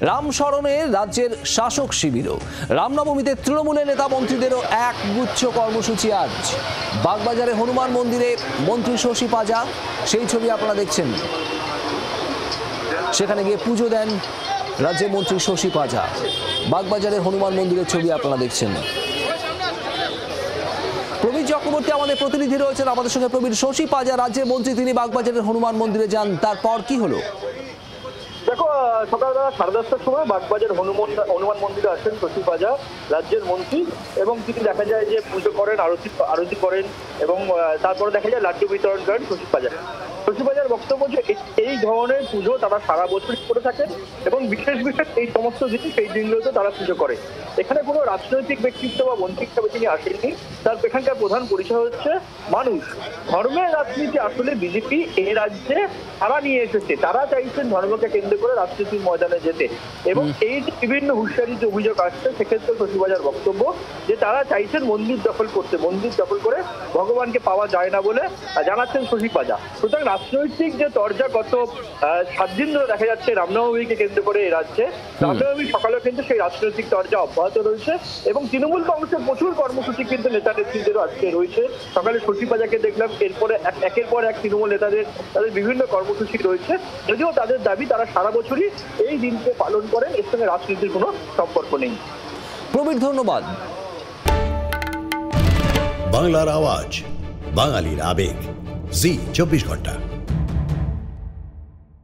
রামশরণে রাজ্যের শাসক শিবিরও রামনবমীতে তৃণমূলের নেতা মন্ত্রীদেরও এক গুচ্ছ কর্মসূচি আজ বাগবাজারে হনুমান মন্দিরে মন্ত্রী শশী পাজা সেই ছবি আপনারা দেখছেন। সেখানে গিয়ে পুজো দেন রাজ্যের মন্ত্রী শশী পাজা। বাগবাজারের হনুমান মন্দিরের ছবি আপনারা দেখছেন। প্রবীর চক্রবর্তী আমাদের প্রতিনিধি রয়েছেন আমাদের সঙ্গে। প্রবীর, শশী পাজা রাজ্যের মন্ত্রী, তিনি বাগবাজারের হনুমান মন্দিরে যান, তারপর কি হলো? দেখো, সকালবেলা 10:30টার সময় বাগবাজার হনুমান মন্দিরে আসেন শশী পাজা, রাজ্যের মন্ত্রী, এবং তিনি দেখা যায় যে পুজো করেন, আরতি করেন, এবং তারপরে দেখা যায় লাড্ডু বিতরণ করেন শশী পাজা। শশী পাজার বক্তব্য যে এই ধরনের পুজো তারা সারা বছর করে থাকেন এবং বিশেষ বিশেষ এই সমস্ত দিন সেই দিনগুলোতে তারা পুজো করে। এখানে কোনো রাজনৈতিক ব্যক্তিত্ব বা মন্ত্রী হিসাবে তিনি আসেননি। তার এখানকার প্রধান পরিচয় হচ্ছে মানুষ। ধর্মের রাজনীতি আসলে বিজেপি এই রাজ্যে তারা নিয়ে এসেছে। তারা চাইছেন ধর্মকে কেন্দ্র করে রাজনীতির ময়দানে যেতে, এবং এই যে বিভিন্ন হুঁশিয়ারি যে অভিযোগ আসছে সেক্ষেত্রে শশী পাজার বক্তব্য যে তারা চাইছেন মন্দির দখল করতে, মন্দির দখল করে ভগবানকে পাওয়া যায় না বলে জানাচ্ছেন শশী পাজা। সুতরাং রাজনৈতিক যে তরজা গত 7 দিন ধরে দেখা যাচ্ছে রামনবমীকে কেন্দ্র করে এই রাজ্যে, রামনবমী সকালেও কিন্তু সেই রাজনৈতিক তরজা অব্যাহত রয়েছে, এবং তৃণমূল কংগ্রেসের প্রচুর কর্মসূচি কিন্তু নেতা নেত্রীদেরও আজকে রয়েছে। সকালে শশী পাজাকে দেখলাম, এরপরে একের পর এক তৃণমূল নেতাদের তাদের বিভিন্ন কর্মসূচি রয়েছে, যদিও তাদের দাবি তারা সারা বছরই এই দিনকে পালন করেন, এর সঙ্গে রাজনীতির কোনো সম্পর্ক নেই। প্রবীর, ধন্যবাদ। বাংলার আওয়াজ, বাঙালির আবেগ, জি 24 ঘন্টা।